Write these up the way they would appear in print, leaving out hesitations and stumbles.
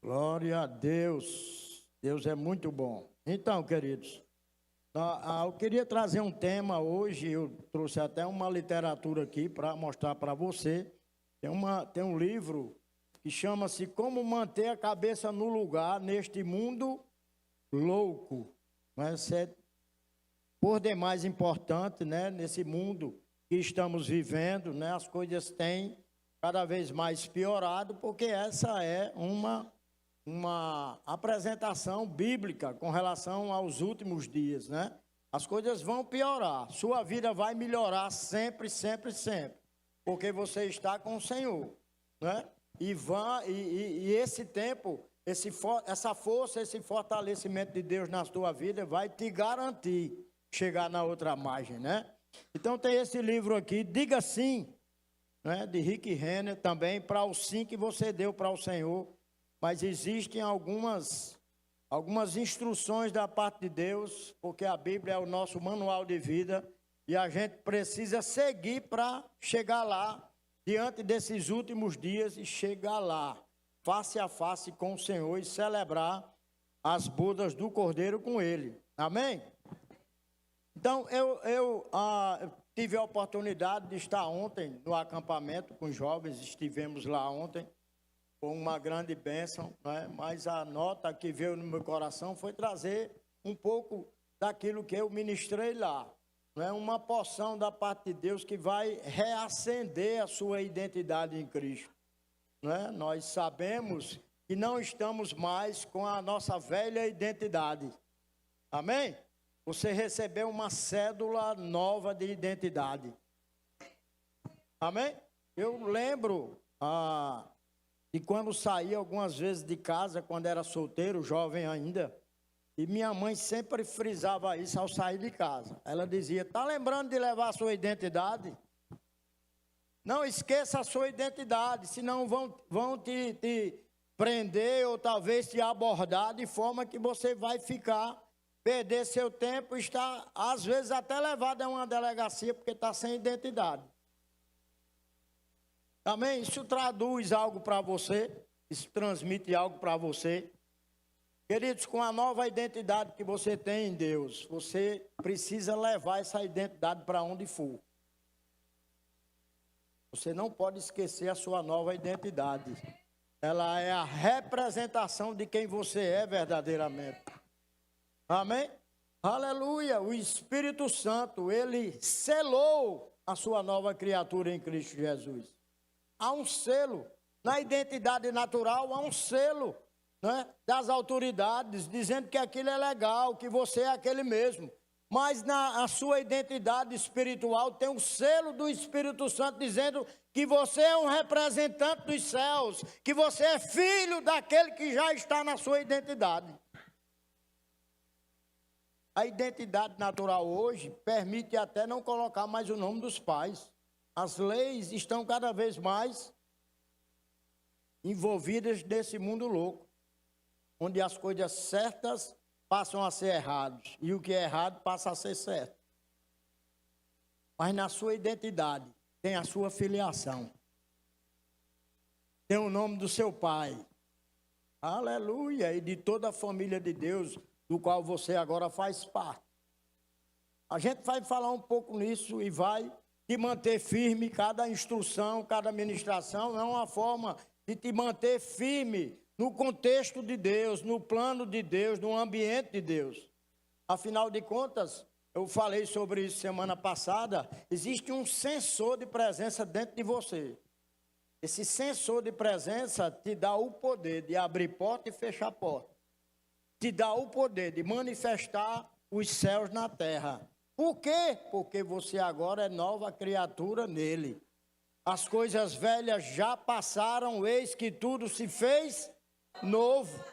Glória a Deus. Deus é muito bom. Então, queridos, eu queria trazer um tema hoje. Eu trouxe até uma literatura aqui para mostrar para você. Tem um livro que chama-se Como Manter a Cabeça no Lugar neste Mundo Louco. Mas é por demais importante, né? Nesse mundo que estamos vivendo, né? As coisas têm cada vez mais piorado, porque essa é uma apresentação bíblica com relação aos últimos dias, né? As coisas vão piorar, sua vida vai melhorar sempre, sempre, sempre, porque você está com o Senhor, né? E esse tempo, essa força, esse fortalecimento de Deus na sua vida vai te garantir chegar na outra margem, né? Então tem esse livro aqui, Diga Sim, né? De Rick Renner, também para o sim que você deu para o Senhor. Mas existem algumas instruções da parte de Deus, porque a Bíblia é o nosso manual de vida, e a gente precisa seguir para chegar lá, diante desses últimos dias, e chegar lá, face a face com o Senhor, e celebrar as bodas do Cordeiro com Ele. Amém? Então, eu tive a oportunidade de estar ontem no acampamento com os jovens, estivemos lá ontem, com uma grande bênção, né? Mas a nota que veio no meu coração foi trazer um pouco daquilo que eu ministrei lá, né? Uma porção da parte de Deus que vai reacender a sua identidade em Cristo, né? Nós sabemos que não estamos mais com a nossa velha identidade, amém? Você recebeu uma cédula nova de identidade, amém? Eu lembro e quando saía algumas vezes de casa, quando era solteiro, jovem ainda, e minha mãe sempre frisava isso ao sair de casa. Ela dizia, está lembrando de levar a sua identidade? Não esqueça a sua identidade, senão vão te prender ou talvez te abordar de forma que você vai perder seu tempo e estar, às vezes, até levado a uma delegacia porque está sem identidade. Amém? Isso traduz algo para você, isso transmite algo para você. Queridos, com a nova identidade que você tem em Deus, você precisa levar essa identidade para onde for. Você não pode esquecer a sua nova identidade. Ela é a representação de quem você é verdadeiramente. Amém? Aleluia! O Espírito Santo, ele selou a sua nova criatura em Cristo Jesus. Há um selo, na identidade natural há um selo, né, das autoridades, dizendo que aquilo é legal, que você é aquele mesmo. Mas na sua identidade espiritual tem um selo do Espírito Santo dizendo que você é um representante dos céus, que você é filho daquele que já está na sua identidade. A identidade natural hoje permite até não colocar mais o nome dos pais. As leis estão cada vez mais envolvidas nesse mundo louco, onde as coisas certas passam a ser erradas e o que é errado passa a ser certo. Mas na sua identidade tem a sua filiação, tem o nome do seu pai, aleluia, e de toda a família de Deus, do qual você agora faz parte. A gente vai falar um pouco nisso e vai te manter firme. Cada instrução, cada ministração é uma forma de te manter firme no contexto de Deus, no plano de Deus, no ambiente de Deus. Afinal de contas, eu falei sobre isso semana passada, existe um sensor de presença dentro de você. Esse sensor de presença te dá o poder de abrir porta e fechar porta. Te dá o poder de manifestar os céus na terra. Por quê? Porque você agora é nova criatura nele. As coisas velhas já passaram, eis que tudo se fez novo.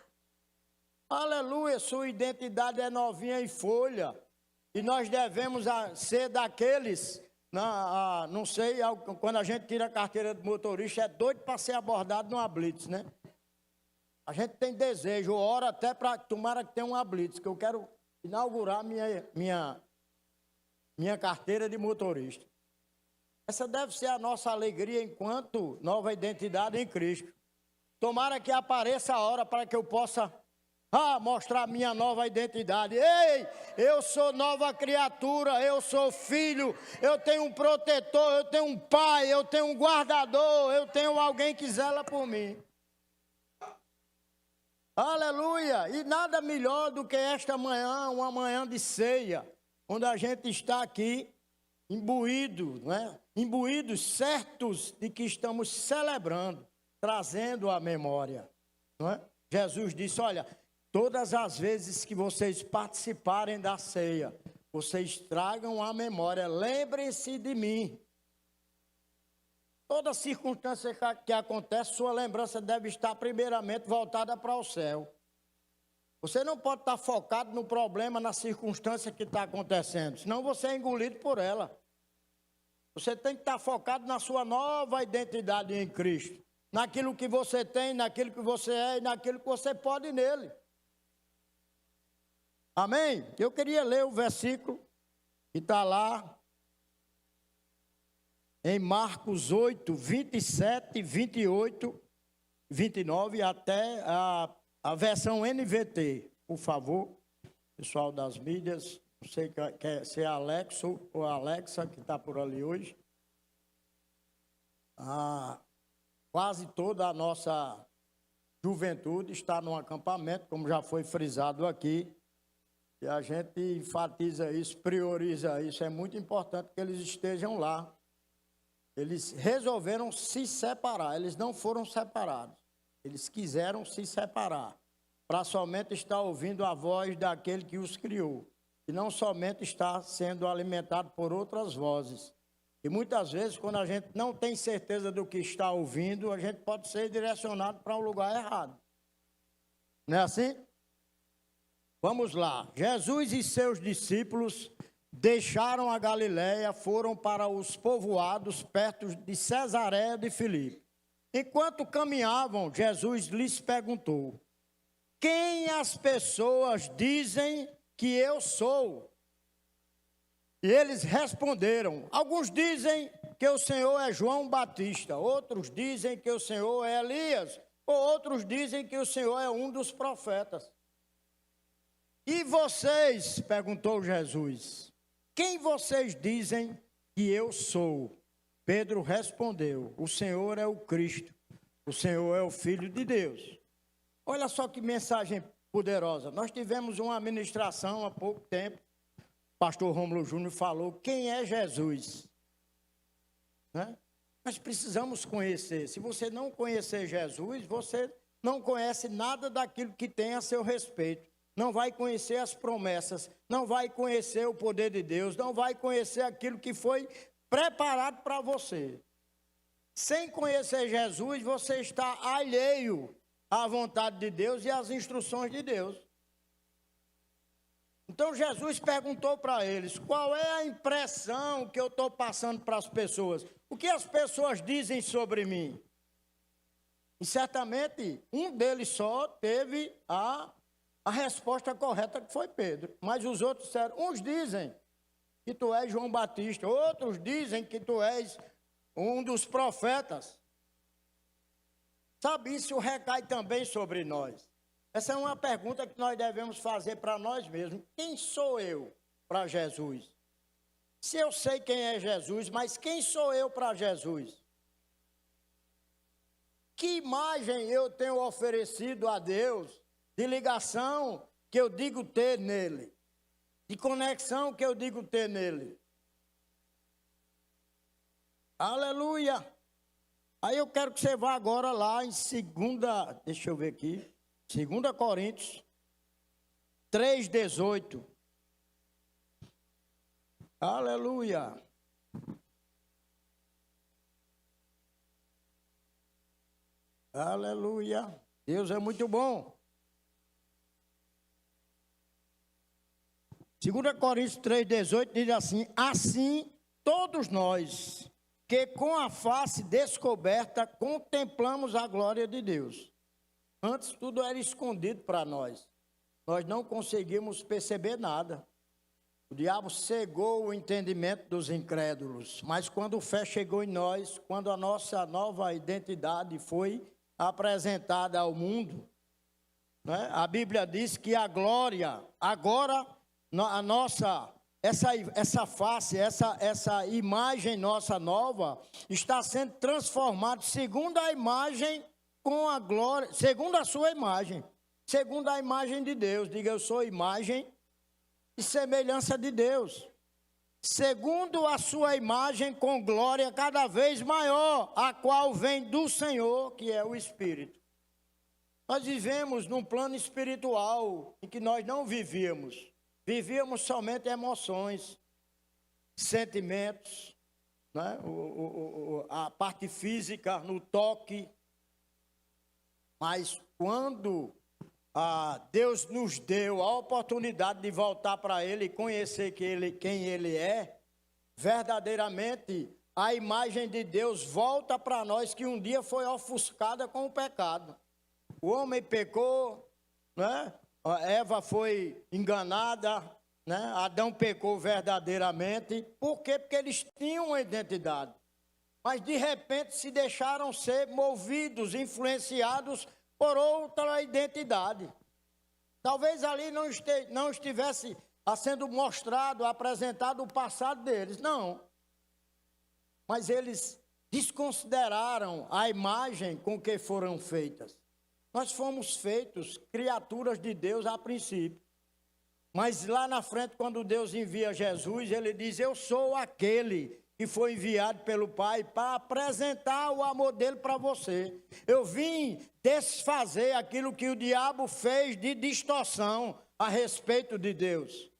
Aleluia, sua identidade é novinha em folha. E nós devemos ser daqueles, não sei, quando a gente tira a carteira de motorista, é doido para ser abordado numa blitz, né? A gente tem desejo, ora até para tomara que tenha uma blitz, que eu quero inaugurar minha carteira de motorista. Essa deve ser a nossa alegria enquanto nova identidade em Cristo. Tomara que apareça a hora para que eu possa mostrar a minha nova identidade. Ei, eu sou nova criatura, eu sou filho, eu tenho um protetor, eu tenho um pai, eu tenho um guardador, eu tenho alguém que zela por mim. Aleluia! E nada melhor do que esta manhã, uma manhã de ceia, onde a gente está aqui imbuído, não é? Imbuídos, certos de que estamos celebrando, trazendo a memória, não é? Jesus disse, olha, todas as vezes que vocês participarem da ceia, vocês tragam a memória, lembrem-se de mim. Toda circunstância que acontece, sua lembrança deve estar primeiramente voltada para o céu. Você não pode estar focado no problema, na circunstância que está acontecendo, senão você é engolido por ela. Você tem que estar focado na sua nova identidade em Cristo, naquilo que você tem, naquilo que você é e naquilo que você pode nele. Amém? Eu queria ler o versículo que está lá em Marcos 8, 27, 28, 29, até a versão NVT, por favor, pessoal das mídias, não sei se é Alexo ou Alexa que está por ali hoje. Quase toda a nossa juventude está num acampamento, como já foi frisado aqui, e a gente enfatiza isso, prioriza isso, é muito importante que eles estejam lá. Eles resolveram se separar, eles não foram separados. Eles quiseram se separar, para somente estar ouvindo a voz daquele que os criou. E não somente estar sendo alimentado por outras vozes. E muitas vezes, quando a gente não tem certeza do que está ouvindo, a gente pode ser direcionado para um lugar errado. Não é assim? Vamos lá. Jesus e seus discípulos deixaram a Galiléia, foram para os povoados perto de Cesareia de Filipe. Enquanto caminhavam, Jesus lhes perguntou: quem as pessoas dizem que eu sou? E eles responderam: alguns dizem que o Senhor é João Batista, outros dizem que o Senhor é Elias, ou outros dizem que o Senhor é um dos profetas. E vocês, perguntou Jesus, quem vocês dizem que eu sou? Pedro respondeu: o Senhor é o Cristo, o Senhor é o Filho de Deus. Olha só que mensagem poderosa. Nós tivemos uma administração há pouco tempo, o pastor Rômulo Júnior falou quem é Jesus. Né? Nós precisamos conhecer. Se você não conhecer Jesus, você não conhece nada daquilo que tem a seu respeito. Não vai conhecer as promessas, não vai conhecer o poder de Deus, não vai conhecer aquilo que foi preparado para você. Sem conhecer Jesus, você está alheio à vontade de Deus e às instruções de Deus. Então Jesus perguntou para eles, qual é a impressão que eu estou passando para as pessoas? O que as pessoas dizem sobre mim? E certamente um deles só teve a resposta correta, que foi Pedro. Mas os outros disseram, uns dizem que tu és João Batista, outros dizem que tu és um dos profetas. Sabe, isso recai também sobre nós. Essa é uma pergunta que nós devemos fazer para nós mesmos. Quem sou eu para Jesus? Se eu sei quem é Jesus, mas quem sou eu para Jesus? Que imagem eu tenho oferecido a Deus de ligação que eu digo ter nele, de conexão que eu digo ter nele? Aleluia! Aí eu quero que você vá agora lá em deixa eu ver aqui, 2 Coríntios 3,18. Aleluia! Aleluia! Deus é muito bom. 2 Coríntios 3,18 diz assim: assim todos nós, que com a face descoberta contemplamos a glória de Deus. Antes tudo era escondido para nós. Nós não conseguimos perceber nada. O diabo cegou o entendimento dos incrédulos. Mas quando a fé chegou em nós, quando a nossa nova identidade foi apresentada ao mundo, né? A Bíblia diz que a glória, agora, a nossa, essa face, essa imagem nossa nova, está sendo transformada segundo a imagem com a glória, segundo a sua imagem, segundo a imagem de Deus. Diga, eu sou imagem e semelhança de Deus. Segundo a sua imagem com glória cada vez maior, a qual vem do Senhor, que é o Espírito. Nós vivemos num plano espiritual em que nós não vivíamos. Vivíamos somente emoções, sentimentos, né? A parte física, no toque. Mas quando Deus nos deu a oportunidade de voltar para Ele e conhecer quem Ele é, verdadeiramente a imagem de Deus volta para nós, que um dia foi ofuscada com o pecado. O homem pecou, né? Eva foi enganada, né? Adão pecou verdadeiramente. Por quê? Porque eles tinham uma identidade. Mas de repente se deixaram ser movidos, influenciados por outra identidade. Talvez ali não estivesse sendo mostrado, apresentado o passado deles, não. Mas eles desconsideraram a imagem com que foram feitas. Nós fomos feitos criaturas de Deus a princípio. Mas lá na frente, quando Deus envia Jesus, ele diz, eu sou aquele que foi enviado pelo Pai para apresentar o amor dele para você. Eu vim desfazer aquilo que o diabo fez de distorção a respeito de Deus.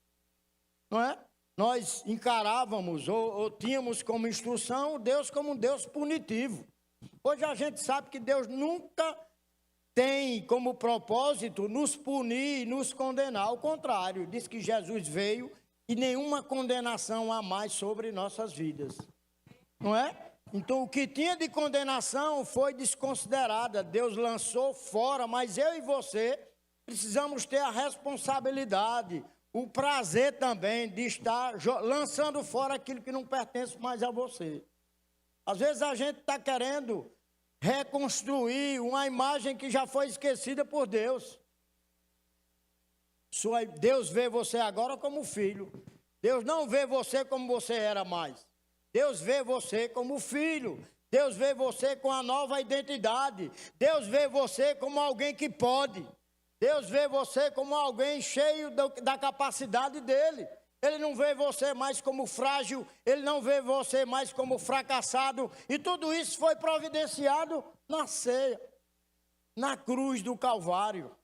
Não é? Nós encarávamos ou tínhamos como instrução Deus como um Deus punitivo. Hoje a gente sabe que Deus nunca tem como propósito nos punir e nos condenar. Ao contrário, diz que Jesus veio e nenhuma condenação há mais sobre nossas vidas. Não é? Então, o que tinha de condenação foi desconsiderada. Deus lançou fora, mas eu e você precisamos ter a responsabilidade, o prazer também de estar lançando fora aquilo que não pertence mais a você. Às vezes a gente está querendo reconstruir uma imagem que já foi esquecida por Deus. Deus vê você agora como filho. Deus não vê você como você era mais. Deus vê você como filho. Deus vê você com a nova identidade. Deus vê você como alguém que pode. Deus vê você como alguém cheio da capacidade dele. Ele não vê você mais como frágil, ele não vê você mais como fracassado. E tudo isso foi providenciado na ceia, na cruz do Calvário.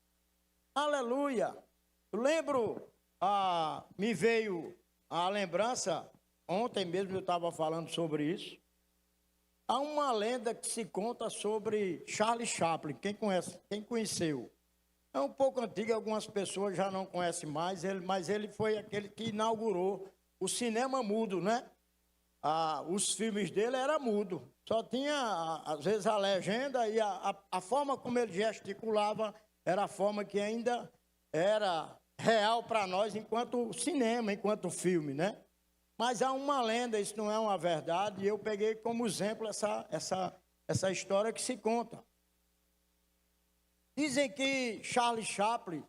Aleluia. Eu lembro, me veio a lembrança, ontem mesmo eu estava falando sobre isso. Há uma lenda que se conta sobre Charlie Chaplin. Quem conhece? Quem conheceu? É um pouco antigo, algumas pessoas já não conhecem mais, mas ele foi aquele que inaugurou o cinema mudo, né? Os filmes dele eram mudo, só tinha, às vezes, a legenda e a forma como ele gesticulava era a forma que ainda era real para nós enquanto cinema, enquanto filme, né? Mas há uma lenda, isso não é uma verdade, e eu peguei como exemplo essa história que se conta. Dizem que Charlie Chaplin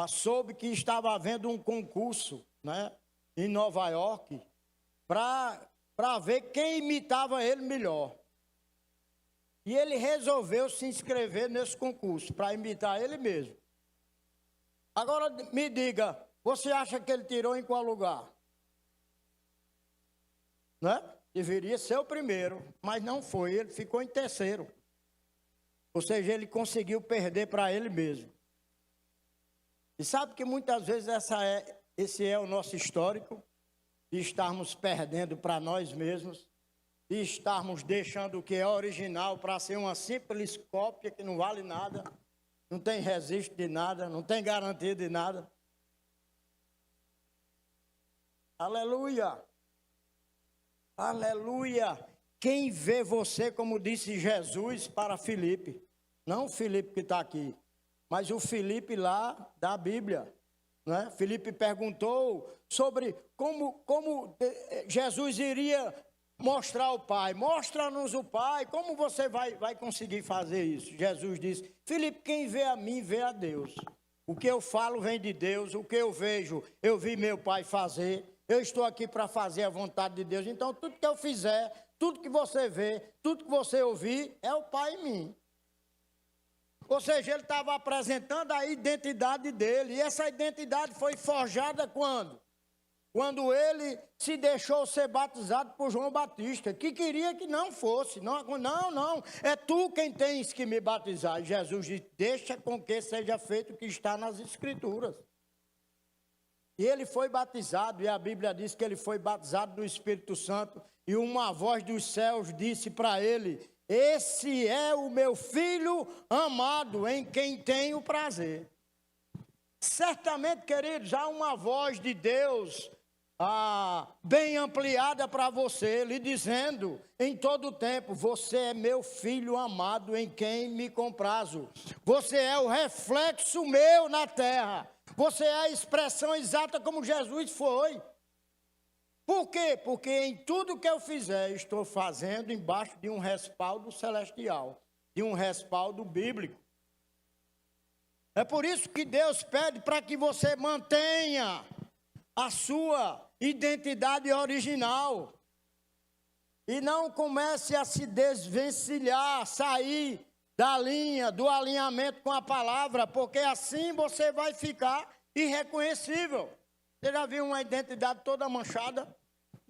soube que estava havendo um concurso, né, em Nova York para ver quem imitava ele melhor. E ele resolveu se inscrever nesse concurso para imitar ele mesmo. Agora me diga, você acha que ele tirou em qual lugar? Né? Deveria ser o primeiro, mas não foi, ele ficou em terceiro. Ou seja, ele conseguiu perder para ele mesmo. E sabe que muitas vezes esse é o nosso histórico, de estarmos perdendo para nós mesmos, de estarmos deixando o que é original para ser uma simples cópia que não vale nada, não tem registro de nada, não tem garantia de nada. Aleluia! Aleluia! Quem vê você, como disse Jesus para Filipe, não o Filipe que está aqui, mas o Filipe lá da Bíblia, né? Filipe perguntou sobre como Jesus iria mostrar o Pai. Mostra-nos o Pai. Como você vai conseguir fazer isso? Jesus disse, Filipe, quem vê a mim, vê a Deus. O que eu falo vem de Deus. O que eu vejo, eu vi meu Pai fazer. Eu estou aqui para fazer a vontade de Deus. Então, tudo que eu fizer, tudo que você vê, tudo que você ouvir, é o Pai em mim. Ou seja, ele estava apresentando a identidade dele. E essa identidade foi forjada quando? Quando ele se deixou ser batizado por João Batista, que queria que não fosse. Não, é tu quem tens que me batizar. E Jesus disse, deixa com que seja feito o que está nas Escrituras. E ele foi batizado, e a Bíblia diz que ele foi batizado do Espírito Santo, e uma voz dos céus disse para ele, esse é o meu filho amado, em quem tenho prazer. Certamente, queridos, há uma voz de Deus bem ampliada para você, lhe dizendo em todo o tempo, você é meu filho amado, em quem me comprazo. Você é o reflexo meu na terra. Você é a expressão exata como Jesus foi. Por quê? Porque em tudo que eu fizer, estou fazendo embaixo de um respaldo celestial, de um respaldo bíblico. É por isso que Deus pede para que você mantenha a sua identidade original e não comece a se desvencilhar, sair da linha, do alinhamento com a palavra, porque assim você vai ficar irreconhecível. Você já viu uma identidade toda manchada?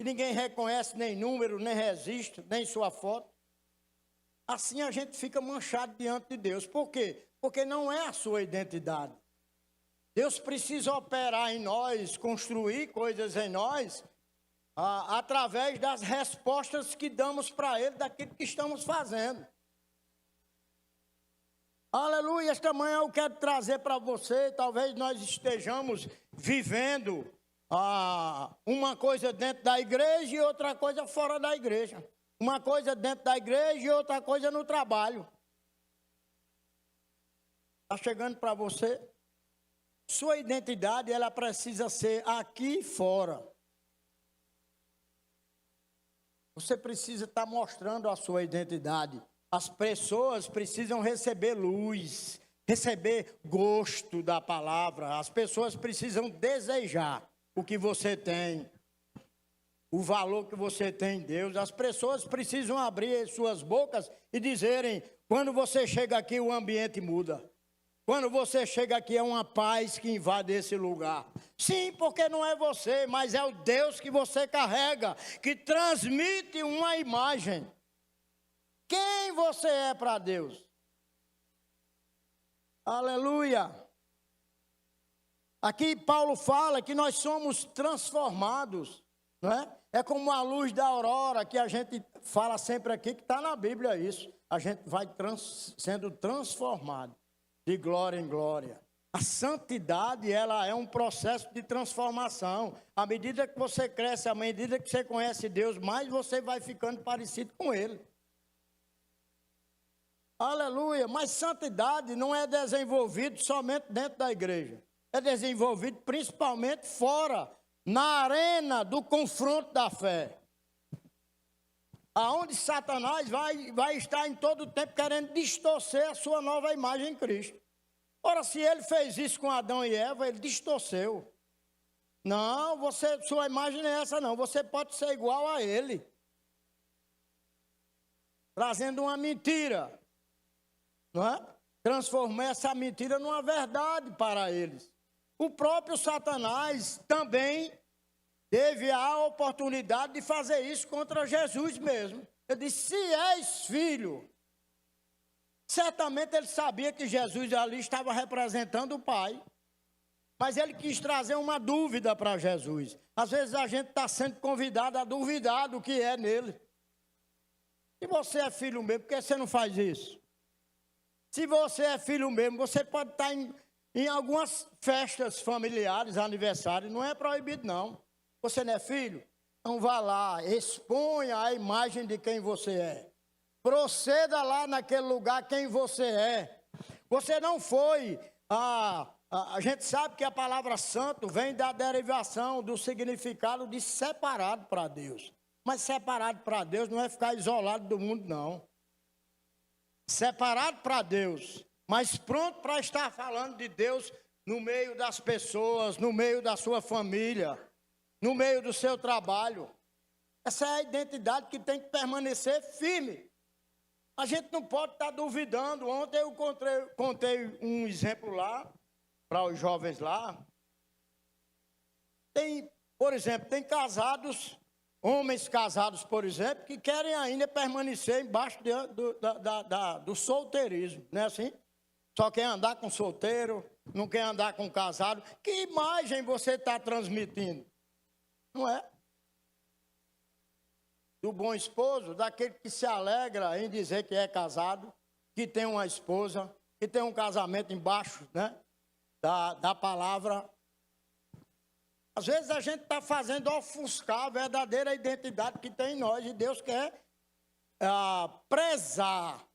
E ninguém reconhece nem número, nem registro, nem sua foto. Assim a gente fica manchado diante de Deus. Por quê? Porque não é a sua identidade. Deus precisa operar em nós, construir coisas em nós, através das respostas que damos para Ele daquilo que estamos fazendo. Aleluia, esta manhã eu quero trazer para você, talvez nós estejamos vivendo uma coisa dentro da igreja e outra coisa fora da igreja. Uma coisa dentro da igreja e outra coisa no trabalho. Está chegando para você? Sua identidade, ela precisa ser aqui e fora. Você precisa estar mostrando a sua identidade. As pessoas precisam receber luz, receber gosto da palavra. As pessoas precisam desejar o que você tem, o valor que você tem em Deus. As pessoas precisam abrir suas bocas e dizerem, quando você chega aqui o ambiente muda. Quando você chega aqui é uma paz que invade esse lugar. Sim, porque não é você, mas é o Deus que você carrega, que transmite uma imagem. Quem você é para Deus? Aleluia! Aqui Paulo fala que nós somos transformados, não é? É como a luz da aurora, que a gente fala sempre aqui, que está na Bíblia isso. A gente vai sendo transformado de glória em glória. A santidade, ela é um processo de transformação. À medida que você cresce, à medida que você conhece Deus, mais você vai ficando parecido com Ele. Aleluia! Mas santidade não é desenvolvido somente dentro da igreja. É desenvolvido principalmente fora, na arena do confronto da fé. Aonde Satanás vai estar em todo o tempo querendo distorcer a sua nova imagem em Cristo. Ora, se ele fez isso com Adão e Eva, ele distorceu. Não, sua imagem não é essa não, você pode ser igual a ele. Trazendo uma mentira, não é? Transformou essa mentira numa verdade para eles. O próprio Satanás também teve a oportunidade de fazer isso contra Jesus mesmo. Ele disse, se és filho. Certamente ele sabia que Jesus ali estava representando o Pai. Mas ele quis trazer uma dúvida para Jesus. Às vezes a gente está sendo convidado a duvidar do que é nele. Se você é filho mesmo, por que você não faz isso? Se você é filho mesmo, você pode estar em algumas festas familiares, aniversários, não é proibido não. Você não é filho? Então vá lá, exponha a imagem de quem você é. Proceda lá naquele lugar quem você é. Você não foi, a gente sabe que a palavra santo vem da derivação do significado de separado para Deus. Mas separado para Deus não é ficar isolado do mundo, não. Separado para Deus, mas pronto para estar falando de Deus no meio das pessoas, no meio da sua família, no meio do seu trabalho. Essa é a identidade que tem que permanecer firme. A gente não pode estar duvidando. Ontem eu contei um exemplo lá, para os jovens lá. Tem, por exemplo, tem casados, homens casados, por exemplo, que querem ainda permanecer embaixo do solteirismo, não é assim? Só quer andar com solteiro, não quer andar com casado. Que imagem você está transmitindo? Não é? Do bom esposo, daquele que se alegra em dizer que é casado, que tem uma esposa, que tem um casamento embaixo, né, da palavra. Às vezes a gente está fazendo ofuscar a verdadeira identidade que tem em nós, e Deus quer prezar,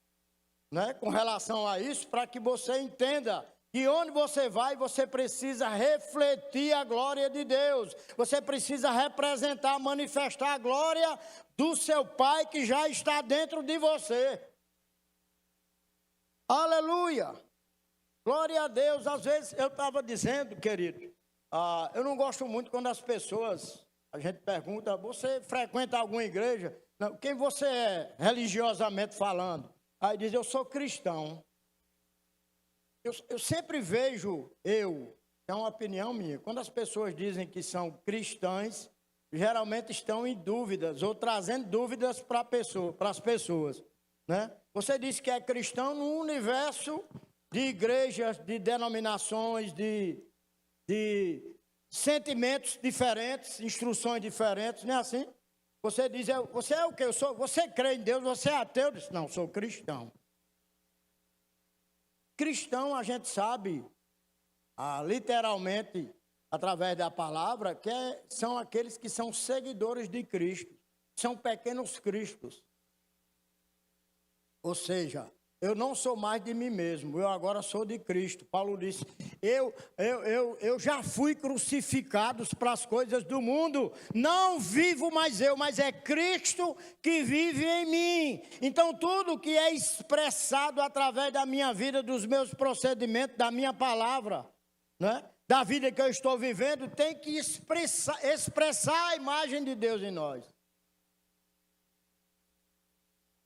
né, com relação a isso, para que você entenda que onde você vai, você precisa refletir a glória de Deus. Você precisa representar, manifestar a glória do seu Pai que já está dentro de você. Aleluia! Glória a Deus. Às vezes eu estava dizendo, querido, eu não gosto muito quando as pessoas, a gente pergunta, você frequenta alguma igreja? Não, quem você é, religiosamente falando? Aí diz, eu sou cristão. Eu sempre vejo, é uma opinião minha, quando as pessoas dizem que são cristãs, geralmente estão em dúvidas, ou trazendo dúvidas para as pessoas, né? Você diz que é cristão num universo de igrejas, de denominações, de sentimentos diferentes, instruções diferentes, não é assim? Você diz, você é o quê? Você crê em Deus, você é ateu? Eu disse, não, sou cristão. Cristão, a gente sabe, literalmente, através da palavra, que são aqueles que são seguidores de Cristo. São pequenos cristos. Ou seja, eu não sou mais de mim mesmo, eu agora sou de Cristo. Paulo disse, eu já fui crucificado para as coisas do mundo. Não vivo mais eu, mas é Cristo que vive em mim. Então tudo que é expressado através da minha vida, dos meus procedimentos, da minha palavra, né, da vida que eu estou vivendo, tem que expressar a imagem de Deus em nós.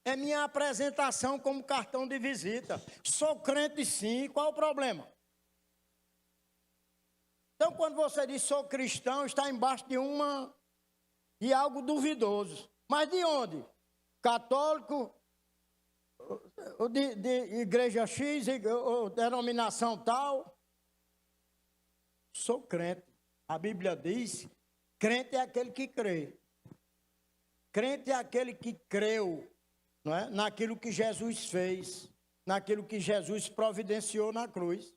É minha apresentação como cartão de visita. Sou crente sim, qual o problema? Então, quando você diz sou cristão, está embaixo de algo duvidoso. Mas de onde? Católico, ou de igreja X, ou denominação tal? Sou crente. A Bíblia diz, crente é aquele que crê. Crente é aquele que creu, não é? Naquilo que Jesus fez, naquilo que Jesus providenciou na cruz.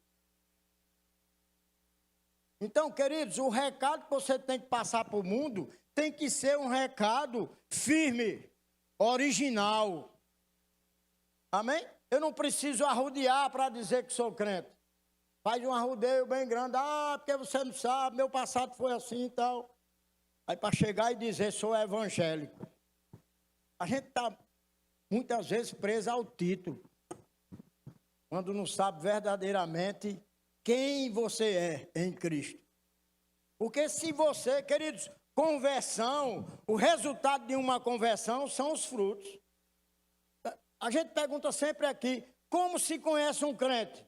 Então, queridos, o recado que você tem que passar para o mundo tem que ser um recado firme, original. Amém? Eu não preciso arrodear para dizer que sou crente. Faz um arrodeio bem grande, porque você não sabe, meu passado foi assim e tal. Aí para chegar e dizer, sou evangélico. A gente está muitas vezes preso ao título, quando não sabe verdadeiramente quem você é em Cristo. Porque se você, queridos, conversão, o resultado de uma conversão são os frutos. A gente pergunta sempre aqui, como se conhece um crente?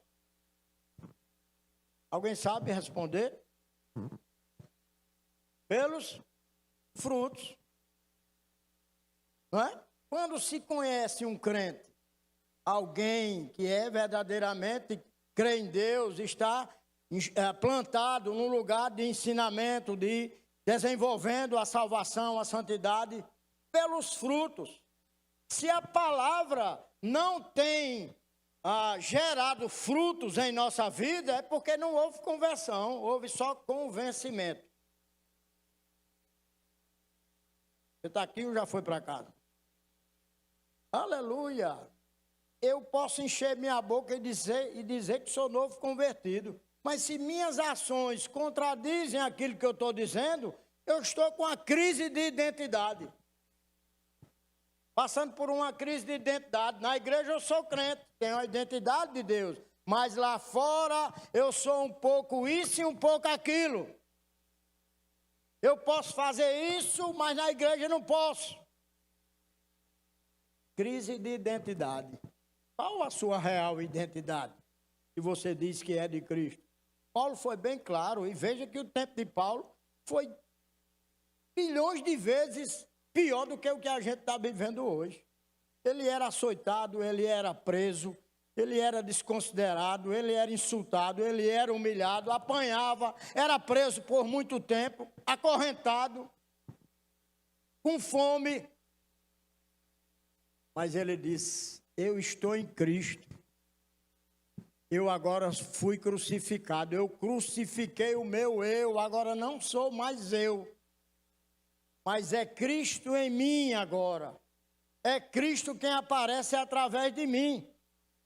Alguém sabe responder? Pelos frutos. Não é? Quando se conhece um crente, alguém que é verdadeiramente crê em Deus, está plantado num lugar de ensinamento, de desenvolvendo a salvação, a santidade, pelos frutos. Se a palavra não tem gerado frutos em nossa vida, é porque não houve conversão, houve só convencimento. Você está aqui ou já foi para casa? Aleluia! Eu posso encher minha boca e dizer que sou novo convertido. Mas se minhas ações contradizem aquilo que eu estou dizendo, eu estou com a crise de identidade. passando por uma crise de identidade. Na igreja eu sou crente, tenho a identidade de Deus. Mas lá fora eu sou um pouco isso e um pouco aquilo. Eu posso fazer isso, mas na igreja não posso. Crise de identidade. Qual a sua real identidade? Que você diz que é de Cristo. Paulo foi bem claro, e veja que o tempo de Paulo foi milhões de vezes pior do que o que a gente está vivendo hoje. Ele era açoitado, ele era preso, ele era desconsiderado, ele era insultado, ele era humilhado, apanhava, era preso por muito tempo, acorrentado, com fome. Mas ele disse: eu estou em Cristo. Eu agora fui crucificado, eu crucifiquei o meu eu, agora não sou mais eu, mas é Cristo em mim agora. É Cristo quem aparece através de mim.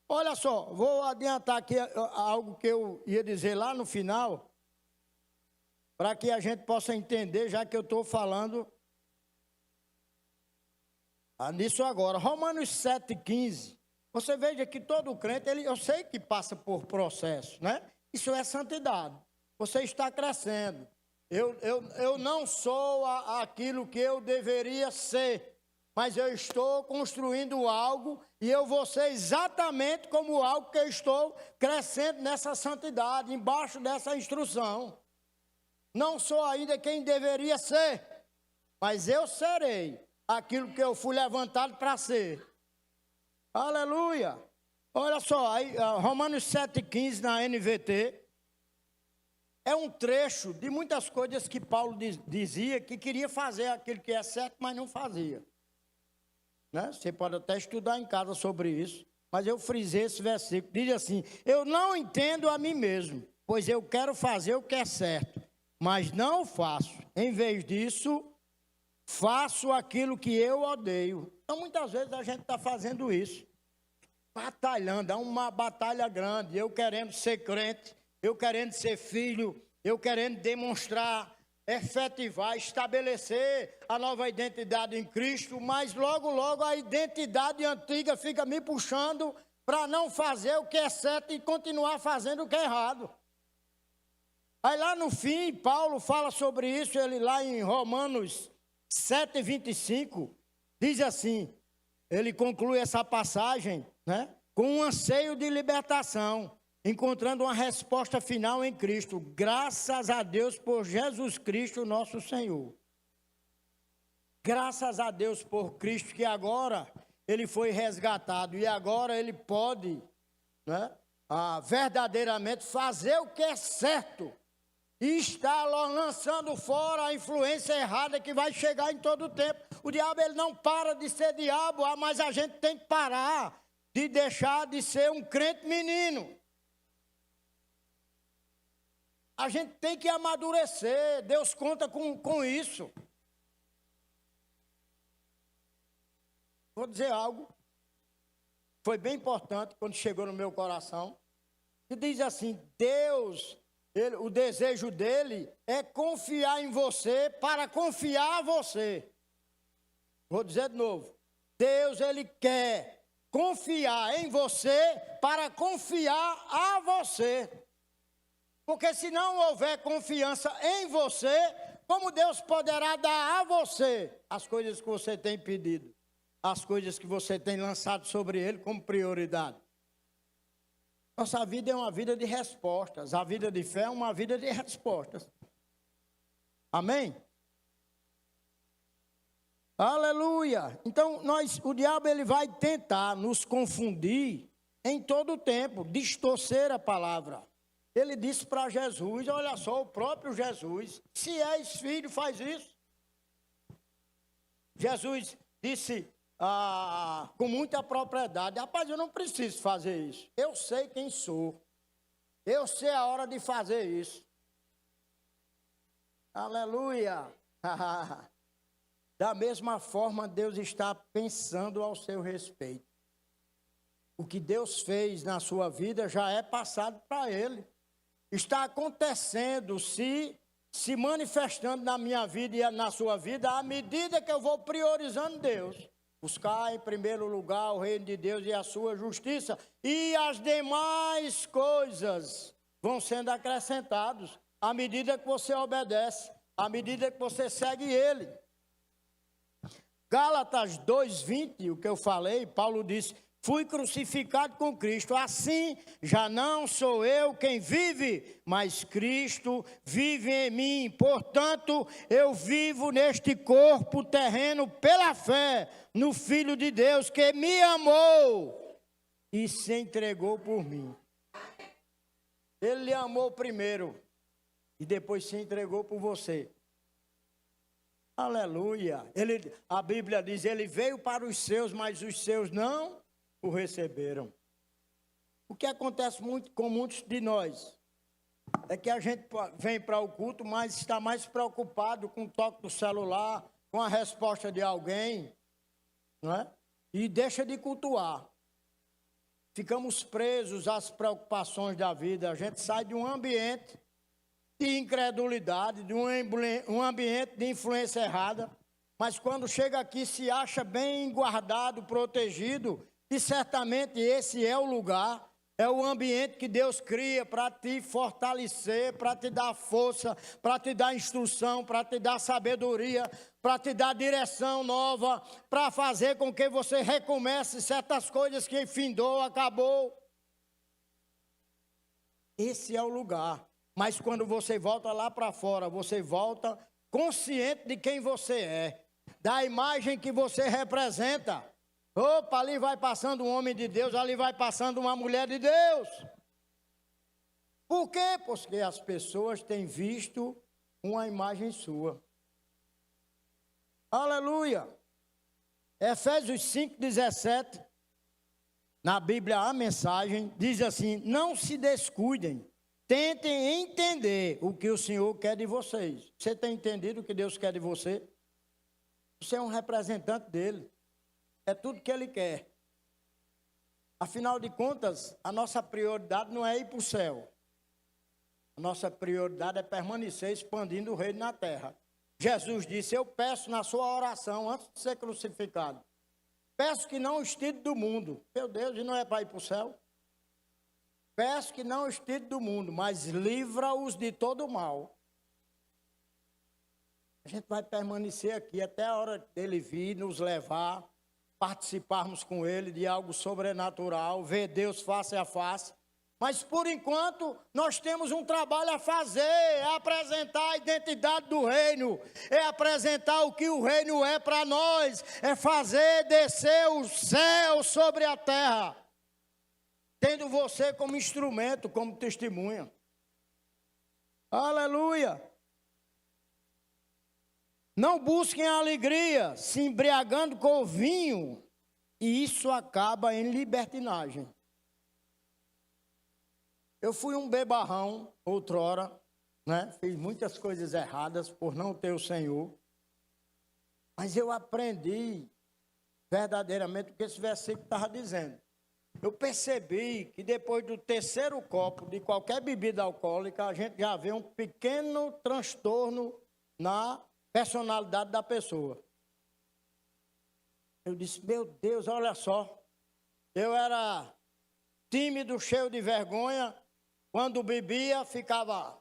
Olha só, vou adiantar aqui algo que eu ia dizer lá no final, para que a gente possa entender, já que eu estou falando nisso agora. Romanos 7,15. Você veja que todo crente, eu sei que passa por processo, né? Isso é santidade. Você está crescendo. Eu não sou aquilo que eu deveria ser, mas eu estou construindo algo e eu vou ser exatamente como algo que eu estou crescendo nessa santidade, embaixo dessa instrução. Não sou ainda quem deveria ser, mas eu serei aquilo que eu fui levantado para ser. Aleluia! Olha só, aí, Romanos 7,15 na NVT, é um trecho de muitas coisas que Paulo dizia que queria fazer aquilo que é certo, mas não fazia. Né? Você pode até estudar em casa sobre isso, mas eu frisei esse versículo. Diz assim: eu não entendo a mim mesmo, pois eu quero fazer o que é certo, mas não o faço. Em vez disso, faço aquilo que eu odeio. Então, muitas vezes a gente está fazendo isso, batalhando, é uma batalha grande. Eu querendo ser crente, eu querendo ser filho, eu querendo demonstrar, efetivar, estabelecer a nova identidade em Cristo, mas logo, logo a identidade antiga fica me puxando para não fazer o que é certo e continuar fazendo o que é errado. Aí lá no fim, Paulo fala sobre isso, ele lá em Romanos 7,25, diz assim, ele conclui essa passagem, né, com um anseio de libertação, encontrando uma resposta final em Cristo. Graças a Deus por Jesus Cristo, nosso Senhor. Graças a Deus por Cristo, que agora ele foi resgatado e agora ele pode, né, verdadeiramente fazer o que é certo. E está lançando fora a influência errada que vai chegar em todo o tempo. O diabo, ele não para de ser diabo, mas a gente tem que parar de deixar de ser um crente menino. A gente tem que amadurecer, Deus conta com isso. Vou dizer algo, foi bem importante quando chegou no meu coração, que diz assim: Deus, o desejo dele é confiar em você para confiar a você. Vou dizer de novo, Deus, ele quer confiar em você para confiar a você. Porque se não houver confiança em você, como Deus poderá dar a você as coisas que você tem pedido, as coisas que você tem lançado sobre ele como prioridade? Nossa vida é uma vida de respostas, a vida de fé é uma vida de respostas. Amém? Aleluia! Então, o diabo ele vai tentar nos confundir em todo o tempo, distorcer a palavra. Ele disse para Jesus, olha só, o próprio Jesus: se és filho, faz isso. Jesus disse com muita propriedade: rapaz, eu não preciso fazer isso. Eu sei quem sou. Eu sei a hora de fazer isso. Aleluia! Da mesma forma, Deus está pensando ao seu respeito. O que Deus fez na sua vida já é passado para ele. Está acontecendo, se manifestando na minha vida e na sua vida, à medida que eu vou priorizando Deus. Buscar em primeiro lugar o reino de Deus e a sua justiça, e as demais coisas vão sendo acrescentadas à medida que você obedece, à medida que você segue Ele. Gálatas 2:20, o que eu falei, Paulo disse: fui crucificado com Cristo, assim já não sou eu quem vive, mas Cristo vive em mim. Portanto, eu vivo neste corpo terreno pela fé no Filho de Deus que me amou e se entregou por mim. Ele lhe amou primeiro e depois se entregou por você. Aleluia. A Bíblia diz, ele veio para os seus, mas os seus não o receberam. O que acontece muito com muitos de nós é que a gente vem para o culto, mas está mais preocupado com o toque do celular, com a resposta de alguém, não é? E deixa de cultuar. Ficamos presos às preocupações da vida. A gente sai de um ambiente de incredulidade, de um ambiente de influência errada, mas quando chega aqui se acha bem guardado, protegido, e certamente esse é o lugar, é o ambiente que Deus cria para te fortalecer, para te dar força, para te dar instrução, para te dar sabedoria, para te dar direção nova, para fazer com que você recomece certas coisas que findou, acabou. Esse é o lugar. Mas quando você volta lá para fora, você volta consciente de quem você é, da imagem que você representa. Opa, ali vai passando um homem de Deus, ali vai passando uma mulher de Deus. Por quê? Porque as pessoas têm visto uma imagem sua. Aleluia. Efésios 5:17, na Bíblia a mensagem, diz assim: não se descuidem. Tentem entender o que o Senhor quer de vocês. Você tem entendido o que Deus quer de você? Você é um representante dele. É tudo que ele quer. Afinal de contas, a nossa prioridade não é ir para o céu. A nossa prioridade é permanecer expandindo o reino na terra. Jesus disse, eu peço na sua oração, antes de ser crucificado, peço que não os tire do mundo. Meu Deus, e não é para ir para o céu? Peço que não os tire do mundo, mas livra-os de todo o mal. A gente vai permanecer aqui até a hora dele vir, nos levar, participarmos com ele de algo sobrenatural, ver Deus face a face. Mas, por enquanto, nós temos um trabalho a fazer, é apresentar a identidade do reino, é apresentar o que o reino é para nós, é fazer descer o céu sobre a terra, tendo você como instrumento, como testemunha. Aleluia! Não busquem a alegria, se embriagando com o vinho, e isso acaba em libertinagem. Eu fui um bebarrão, outrora, né? Fiz muitas coisas erradas por não ter o Senhor. Mas eu aprendi verdadeiramente o que esse versículo estava dizendo. Eu percebi que depois do terceiro copo de qualquer bebida alcoólica, a gente já vê um pequeno transtorno na personalidade da pessoa. Eu disse, meu Deus, olha só. Eu era tímido, cheio de vergonha. Quando bebia, ficava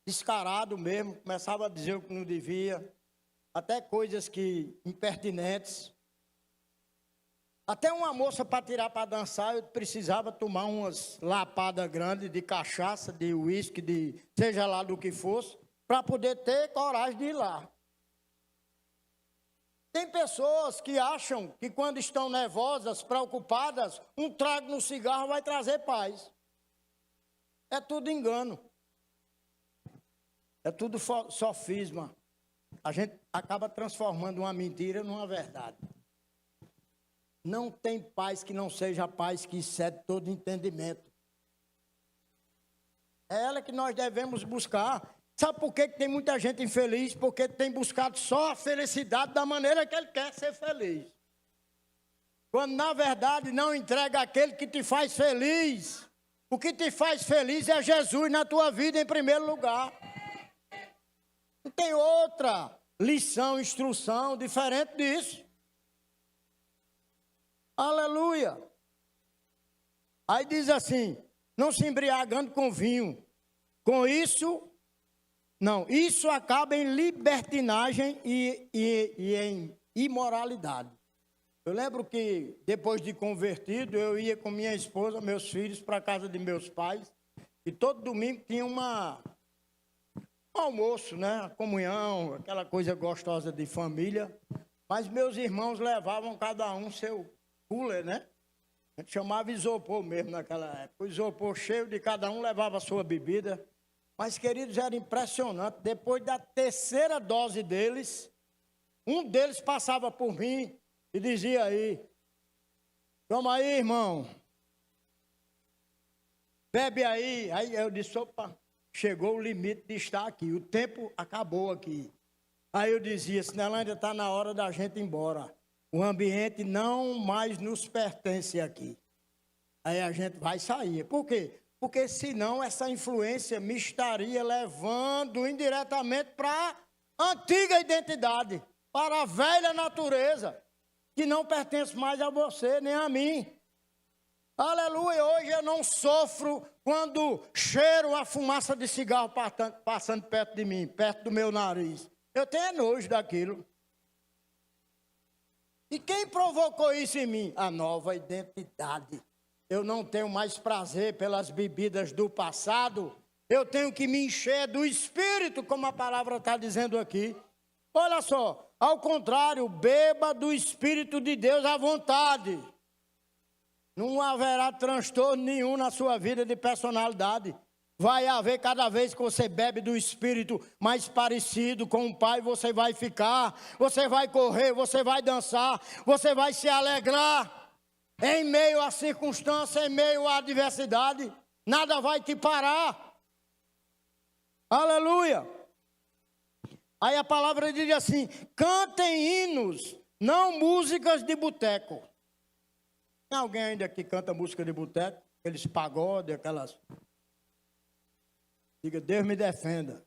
descarado mesmo. Começava a dizer o que não devia. Até coisas que impertinentes. Até uma moça para tirar para dançar, eu precisava tomar umas lapadas grandes de cachaça, de uísque, de seja lá do que fosse, para poder ter coragem de ir lá. Tem pessoas que acham que quando estão nervosas, preocupadas, um trago no cigarro vai trazer paz. É tudo engano. É tudo sofisma. A gente acaba transformando uma mentira numa verdade. Não tem paz que não seja a paz que excede todo entendimento. É ela que nós devemos buscar. Sabe por que tem muita gente infeliz? Porque tem buscado só a felicidade da maneira que ele quer ser feliz. Quando, na verdade, não entrega aquele que te faz feliz. O que te faz feliz é Jesus na tua vida em primeiro lugar. Não tem outra lição, instrução diferente disso. Aleluia. Aí diz assim, não se embriagando com vinho. Com isso, não, isso acaba em libertinagem e em imoralidade. Eu lembro que depois de convertido, eu ia com minha esposa, meus filhos, para a casa de meus pais. E todo domingo tinha um almoço, né? A comunhão, aquela coisa gostosa de família. Mas meus irmãos levavam cada um seu cooler, né? A gente chamava isopor mesmo naquela época. O isopor cheio de cada um levava a sua bebida. Mas, queridos, era impressionante. Depois da terceira dose deles, um deles passava por mim e dizia aí, toma aí, irmão. Bebe aí. Aí eu disse, opa, chegou o limite de estar aqui. O tempo acabou aqui. Aí eu dizia, Cinelândia, está na hora da gente ir embora. O ambiente não mais nos pertence aqui. Aí a gente vai sair. Por quê? Porque senão essa influência me estaria levando indiretamente para a antiga identidade, para a velha natureza, que não pertence mais a você nem a mim. Aleluia, hoje eu não sofro quando cheiro a fumaça de cigarro passando perto de mim, perto do meu nariz. Eu tenho nojo daquilo. E quem provocou isso em mim? A nova identidade. Eu não tenho mais prazer pelas bebidas do passado. Eu tenho que me encher do Espírito, como a palavra está dizendo aqui. Olha só, ao contrário, beba do Espírito de Deus à vontade. Não haverá transtorno nenhum na sua vida de personalidade. Vai haver cada vez que você bebe do Espírito mais parecido com o Pai, você vai ficar, você vai correr, você vai dançar, você vai se alegrar. Em meio à circunstância, em meio à adversidade, nada vai te parar. Aleluia. Aí a palavra diz assim, cantem hinos, não músicas de boteco. Tem alguém ainda que canta música de boteco? Aqueles pagodes, aquelas... Diga, Deus me defenda.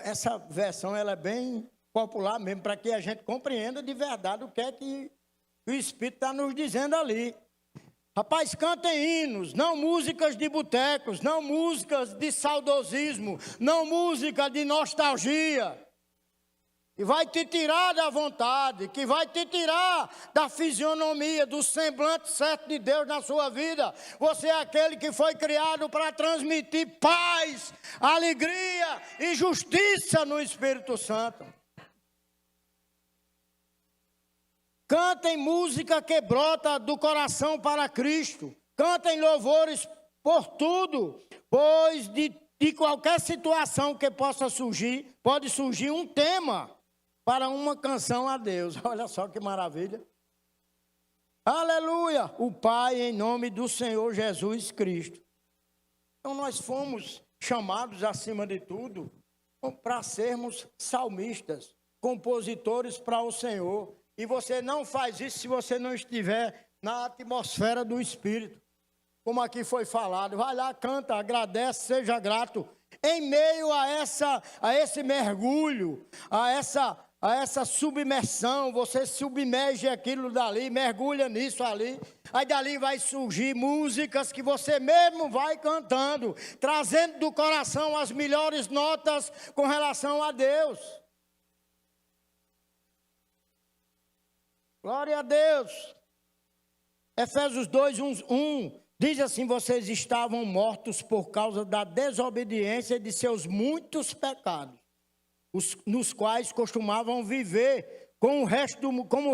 Essa versão ela é bem popular mesmo, para que a gente compreenda de verdade o que é que o Espírito está nos dizendo ali. Rapaz, cantem hinos, não músicas de botecos, não músicas de saudosismo, não música de nostalgia. Que vai te tirar da vontade, que vai te tirar da fisionomia, do semblante certo de Deus na sua vida. Você é aquele que foi criado para transmitir paz, alegria e justiça no Espírito Santo. Cantem música que brota do coração para Cristo. Cantem louvores por tudo, pois de qualquer situação que possa surgir, pode surgir um tema para uma canção a Deus. Olha só que maravilha. Aleluia! O Pai em nome do Senhor Jesus Cristo. Então nós fomos chamados, acima de tudo, para sermos salmistas, compositores para o Senhor. E você não faz isso se você não estiver na atmosfera do Espírito. Como aqui foi falado, vai lá, canta, agradece, seja grato. Em meio a esse mergulho, a essa submersão, você submerge aquilo dali, mergulha nisso ali. Aí dali vai surgir músicas que você mesmo vai cantando, trazendo do coração as melhores notas com relação a Deus. Glória a Deus. Efésios 2, 1 diz assim, vocês estavam mortos por causa da desobediência de seus muitos pecados, nos quais costumavam viver como o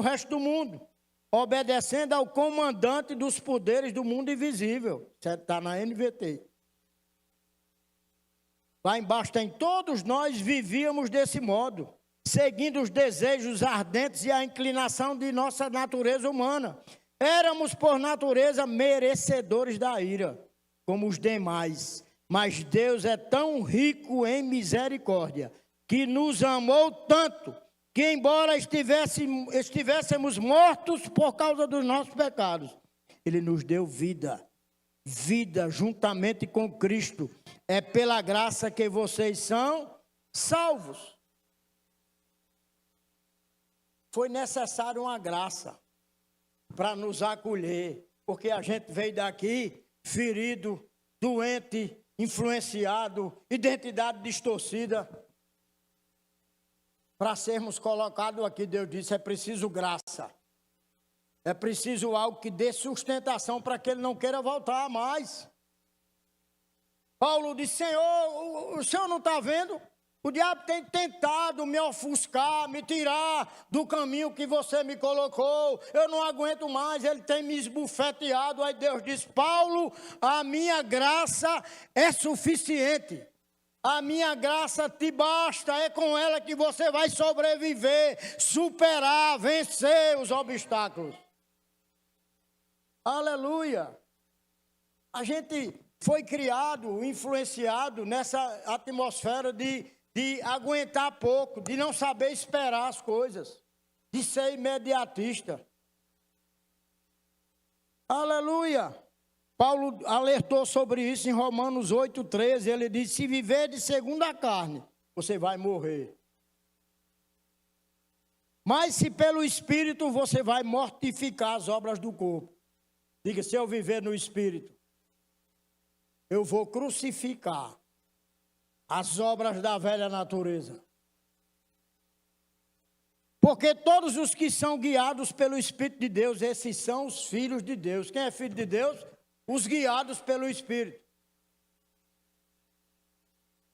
resto do mundo, obedecendo ao comandante dos poderes do mundo invisível. Está na NVT. Lá embaixo tem, todos nós vivíamos desse modo, seguindo os desejos ardentes e a inclinação de nossa natureza humana. Éramos, por natureza, merecedores da ira, como os demais. Mas Deus é tão rico em misericórdia, que nos amou tanto, que embora estivéssemos mortos por causa dos nossos pecados, Ele nos deu vida. Vida juntamente com Cristo. É pela graça que vocês são salvos. foi necessário uma graça para nos acolher, porque a gente veio daqui ferido, doente, influenciado, identidade distorcida. Para sermos colocados aqui, Deus disse, é preciso graça. É preciso algo que dê sustentação para que ele não queira voltar mais. Paulo disse, Senhor, o Senhor não está vendo? O diabo tem tentado me ofuscar, me tirar do caminho que você me colocou. Eu não aguento mais, ele tem me esbofeteado. Aí Deus diz, Paulo, a minha graça é suficiente. A minha graça te basta, é com ela que você vai sobreviver, superar, vencer os obstáculos. Aleluia! A gente foi criado, influenciado nessa atmosfera de aguentar pouco, de não saber esperar as coisas, de ser imediatista. Aleluia! Paulo alertou sobre isso em Romanos 8,13. Ele diz, se viver de segundo a carne, você vai morrer. Mas se pelo Espírito, você vai mortificar as obras do corpo. Diga, se eu viver no Espírito, eu vou crucificar as obras da velha natureza. Porque todos os que são guiados pelo Espírito de Deus, esses são os filhos de Deus. Quem é filho de Deus? Os guiados pelo Espírito.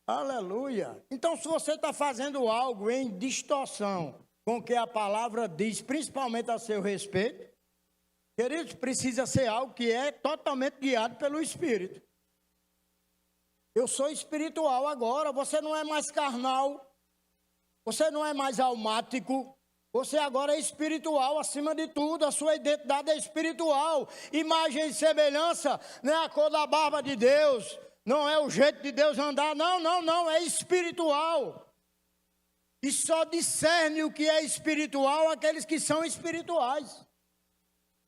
Aleluia. Então, se você está fazendo algo em distorção com o que a palavra diz, principalmente a seu respeito, queridos, precisa ser algo que é totalmente guiado pelo Espírito. Eu sou espiritual agora, você não é mais carnal, você não é mais almático, você agora é espiritual acima de tudo, a sua identidade é espiritual. Imagem e semelhança, não é a cor da barba de Deus, não é o jeito de Deus andar, não, é espiritual. E só discerne o que é espiritual aqueles que são espirituais,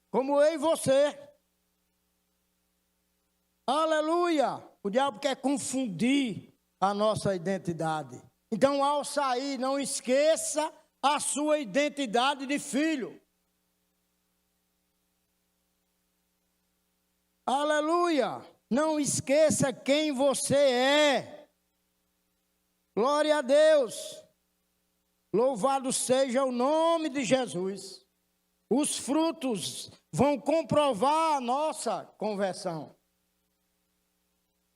como eu e você. Aleluia! O diabo quer confundir a nossa identidade. Então, ao sair, não esqueça a sua identidade de filho. Aleluia! Não esqueça quem você é. Glória a Deus. Louvado seja o nome de Jesus. Os frutos vão comprovar a nossa conversão.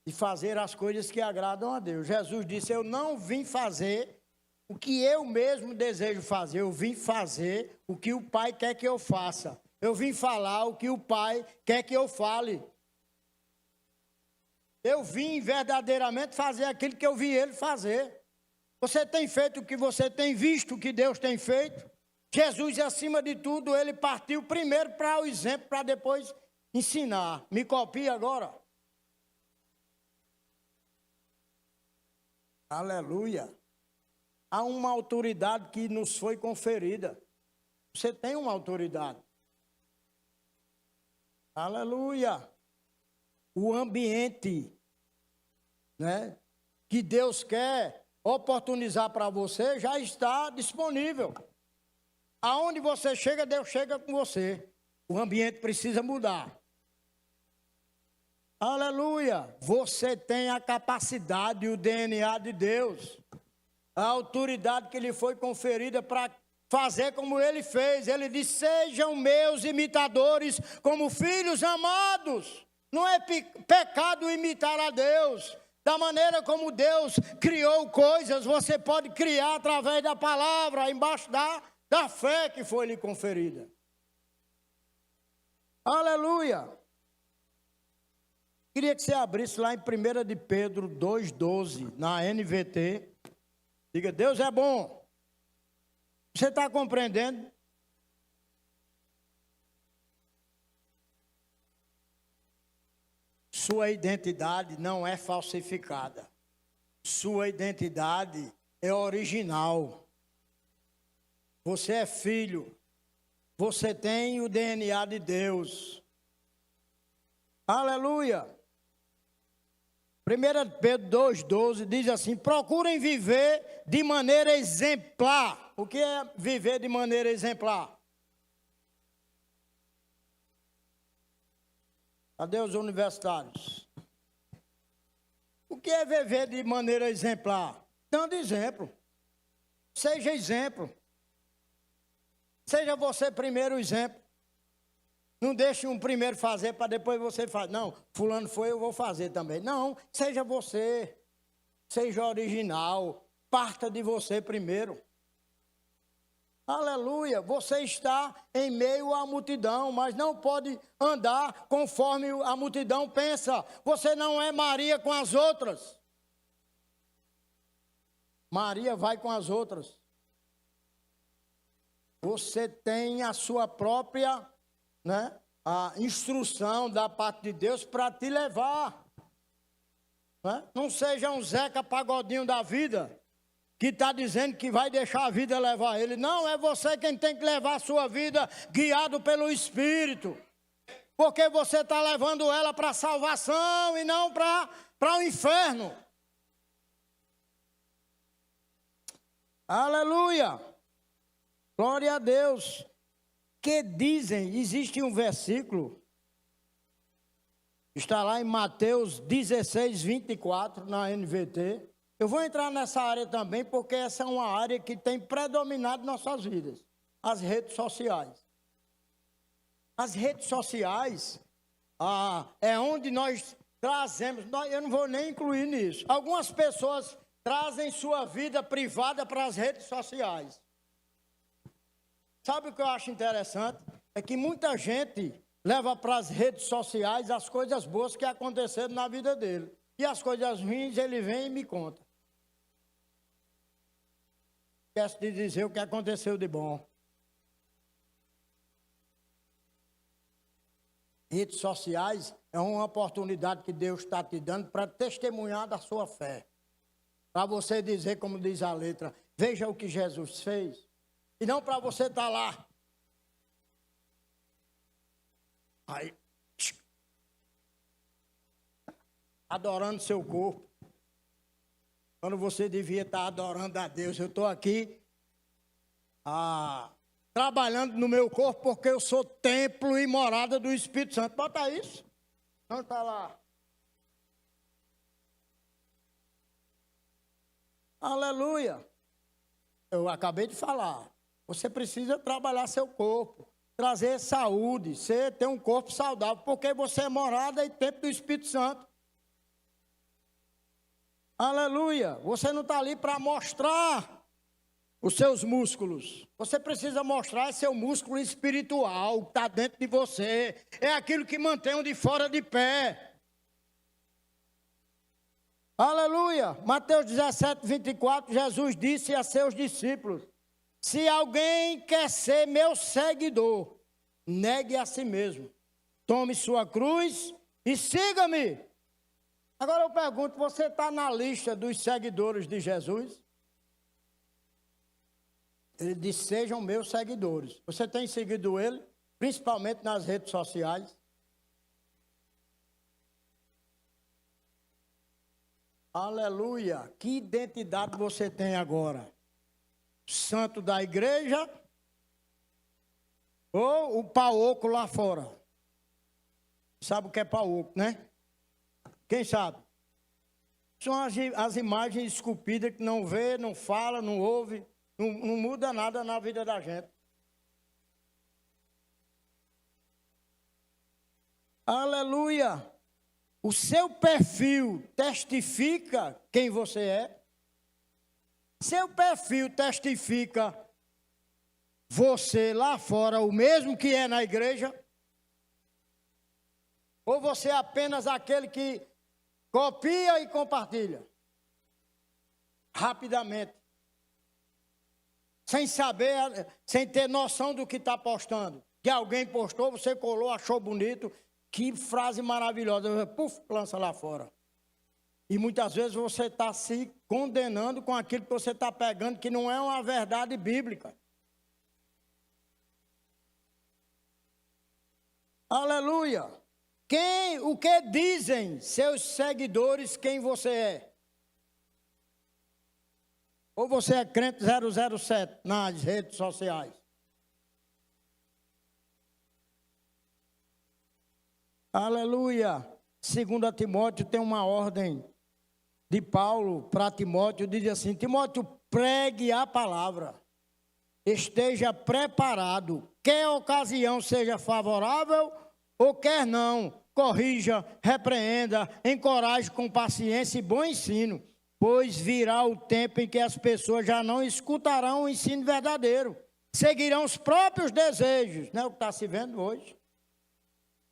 De fazer as coisas que agradam a Deus. Jesus disse, eu não vim fazer o que eu mesmo desejo fazer. Eu vim fazer o que o Pai quer que eu faça. Eu vim falar o que o Pai quer que eu fale. Eu vim verdadeiramente fazer aquilo que eu vi Ele fazer. Você tem feito o que você tem visto, o que Deus tem feito? Jesus, acima de tudo, Ele partiu primeiro para o exemplo, para depois ensinar. Me copia agora. Aleluia. Há uma autoridade que nos foi conferida. Você tem uma autoridade. Aleluia. O ambiente, né, que Deus quer oportunizar para você já está disponível. Aonde você chega, Deus chega com você. O ambiente precisa mudar. Aleluia! Você tem a capacidade e o DNA de Deus. A autoridade que lhe foi conferida para fazer como Ele fez. Ele disse, sejam meus imitadores como filhos amados. Não é pecado imitar a Deus. Da maneira como Deus criou coisas, você pode criar através da palavra, embaixo da fé que foi lhe conferida. Aleluia! Queria que você abrisse lá em 1 de Pedro 2,12, na NVT. Diga, Deus é bom. Você está compreendendo? Sua identidade não é falsificada. Sua identidade é original. Você é filho. Você tem o DNA de Deus. Aleluia! 1 Pedro 2,12 diz assim: procurem viver de maneira exemplar. O que é viver de maneira exemplar? Cadê os universitários? O que é viver de maneira exemplar? Dando exemplo. Seja exemplo. Seja você primeiro o exemplo. Não deixe um primeiro fazer para depois você fazer. Não, fulano foi, eu vou fazer também. Não, seja você. Seja original. Parta de você primeiro. Aleluia. Você está em meio à multidão, mas não pode andar conforme a multidão pensa. Você não é Maria com as outras. Maria vai com as outras. Você tem a sua própria, a instrução da parte de Deus para te levar. Não seja um Zeca Pagodinho da vida, que está dizendo que vai deixar a vida levar ele. Não, é você quem tem que levar a sua vida guiado pelo Espírito. Porque você está levando ela para a salvação e não para o inferno. Aleluia! Glória a Deus! Que dizem, existe um versículo, está lá em Mateus 16, 24, na NVT. Eu vou entrar nessa área também, porque essa é uma área que tem predominado nossas vidas. As redes sociais. As redes sociais é onde nós trazemos, eu não vou nem incluir nisso. Algumas pessoas trazem sua vida privada para as redes sociais. Sabe o que eu acho interessante? É que muita gente leva para as redes sociais as coisas boas que aconteceram na vida dele. E as coisas ruins ele vem e me conta. Esquece de dizer o que aconteceu de bom. Redes sociais é uma oportunidade que Deus está te dando para testemunhar da sua fé. Para você dizer, como diz a letra, veja o que Jesus fez. E não para você estar lá. Aí, adorando seu corpo. Quando você devia estar adorando a Deus. Eu estou aqui trabalhando no meu corpo porque eu sou templo e morada do Espírito Santo. Bota isso. Não está lá. Aleluia. Eu acabei de falar. Você precisa trabalhar seu corpo. Trazer saúde. Ter um corpo saudável. Porque você é morada e templo do Espírito Santo. Aleluia. Você não está ali para mostrar os seus músculos. Você precisa mostrar seu músculo espiritual que está dentro de você. É aquilo que mantém o de fora de pé. Aleluia. Mateus 17, 24, Jesus disse a seus discípulos: se alguém quer ser meu seguidor, negue a si mesmo. Tome sua cruz e siga-me. Agora eu pergunto, você está na lista dos seguidores de Jesus? Ele disse, sejam meus seguidores. Você tem seguido ele, principalmente nas redes sociais? Aleluia! Que identidade você tem agora? Santo da igreja ou o paoco lá fora? Sabe o que é paoco, né? Quem sabe? São as imagens esculpidas que não vê, não fala, não ouve, não muda nada na vida da gente. Aleluia! O seu perfil testifica quem você é? Seu perfil testifica você lá fora, o mesmo que é na igreja? Ou você é apenas aquele que copia e compartilha? Rapidamente. Sem saber, sem ter noção do que está postando. Que alguém postou, você colou, achou bonito. Que frase maravilhosa. Puf, lança lá fora. E muitas vezes você está se condenando com aquilo que você está pegando, que não é uma verdade bíblica. Aleluia! o que dizem seus seguidores quem você é? Ou você é crente 007 nas redes sociais? Aleluia. 2 Timóteo tem uma ordem de Paulo para Timóteo, diz assim: Timóteo, pregue a palavra, esteja preparado, quer a ocasião seja favorável ou quer não, corrija, repreenda, encoraje com paciência e bom ensino, pois virá o tempo em que as pessoas já não escutarão o ensino verdadeiro, seguirão os próprios desejos, não é o que está se vendo hoje?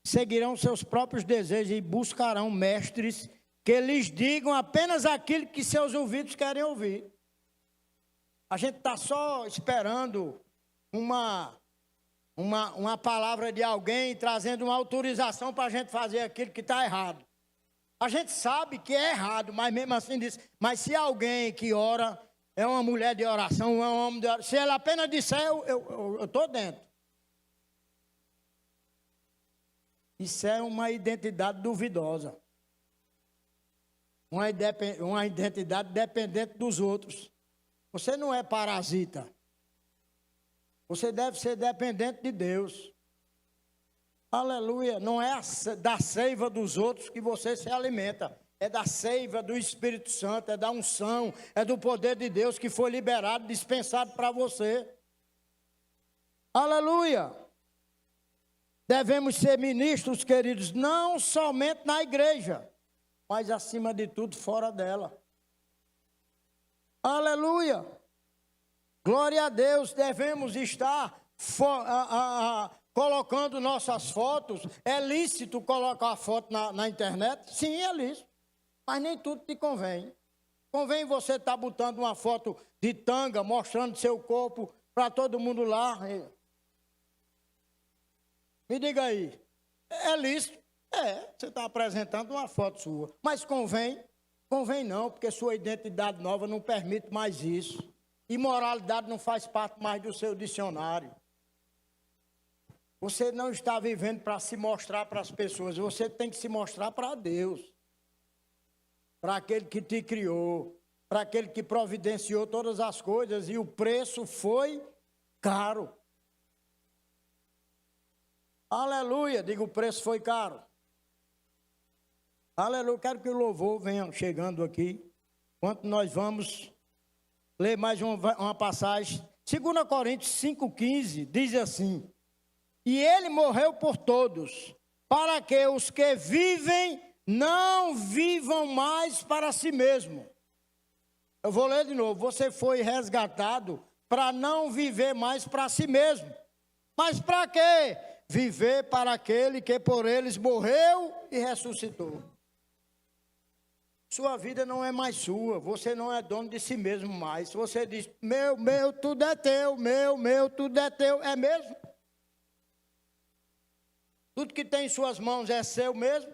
Seguirão seus próprios desejos e buscarão mestres que lhes digam apenas aquilo que seus ouvidos querem ouvir. A gente está só esperando uma palavra de alguém trazendo uma autorização para a gente fazer aquilo que está errado. A gente sabe que é errado, mas mesmo assim diz, mas se alguém que ora é uma mulher de oração, é um homem de oração, se ela apenas disser, eu estou dentro. Isso é uma identidade duvidosa. Uma identidade dependente dos outros. Você não é parasita. Você deve ser dependente de Deus. Aleluia. Não é da seiva dos outros que você se alimenta. É da seiva do Espírito Santo, é da unção, é do poder de Deus que foi liberado, dispensado para você. Aleluia. Devemos ser ministros, queridos, não somente na igreja, mas acima de tudo fora dela. Aleluia. Glória a Deus. Devemos estar colocando nossas fotos. É lícito colocar a foto na internet? Sim, é lícito. Mas nem tudo te convém. Convém você estar botando uma foto de tanga, mostrando seu corpo para todo mundo lá. Me diga aí. É lícito? É, você está apresentando uma foto sua. Mas convém? Convém não, porque sua identidade nova não permite mais isso. Imoralidade não faz parte mais do seu dicionário. Você não está vivendo para se mostrar para as pessoas. Você tem que se mostrar para Deus. Para aquele que te criou. Para aquele que providenciou todas as coisas. E o preço foi caro. Aleluia. Diga, o preço foi caro. Aleluia. Quero que o louvor venha chegando aqui. Enquanto nós vamos ler mais uma passagem. 2 Coríntios 5,15 diz assim: e ele morreu por todos, para que os que vivem não vivam mais para si mesmo. Eu vou ler de novo. Você foi resgatado para não viver mais para si mesmo. Mas para quê? Viver para aquele que por eles morreu e ressuscitou. Sua vida não é mais sua, você não é dono de si mesmo mais. Você diz, meu, tudo é teu, meu, tudo é teu, é mesmo? Tudo que tem em suas mãos é seu mesmo?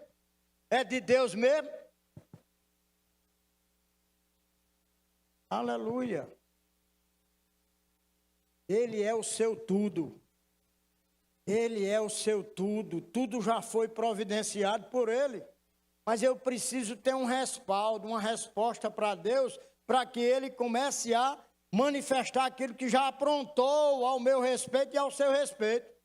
É de Deus mesmo? Aleluia. Ele é o seu tudo. Ele é o seu tudo. Tudo já foi providenciado por Ele. Mas eu preciso ter um respaldo, uma resposta para Deus, para que Ele comece a manifestar aquilo que já aprontou ao meu respeito e ao seu respeito.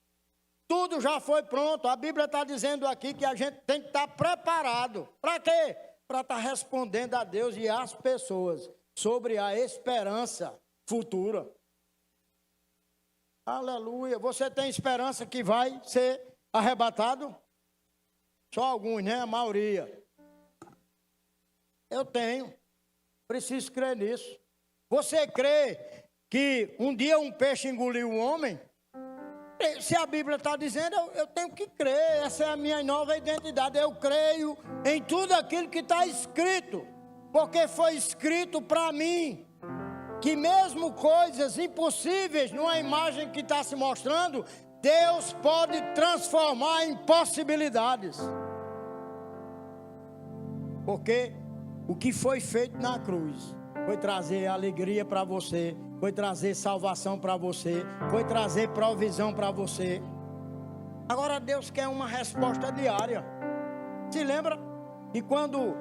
Tudo já foi pronto. A Bíblia está dizendo aqui que a gente tem que estar preparado. Para quê? Para estar respondendo a Deus e às pessoas sobre a esperança futura. Aleluia. Você tem esperança que vai ser arrebatado? Só alguns, né? A maioria. Eu tenho. Preciso crer nisso. Você crê que um dia um peixe engoliu um homem? Se a Bíblia está dizendo, eu tenho que crer. Essa é a minha nova identidade. Eu creio em tudo aquilo que está escrito. Porque foi escrito para mim. Que mesmo coisas impossíveis, numa imagem que está se mostrando, Deus pode transformar em possibilidades. Porque o que foi feito na cruz foi trazer alegria para você, foi trazer salvação para você, foi trazer provisão para você. Agora Deus quer uma resposta diária. Se lembra que quando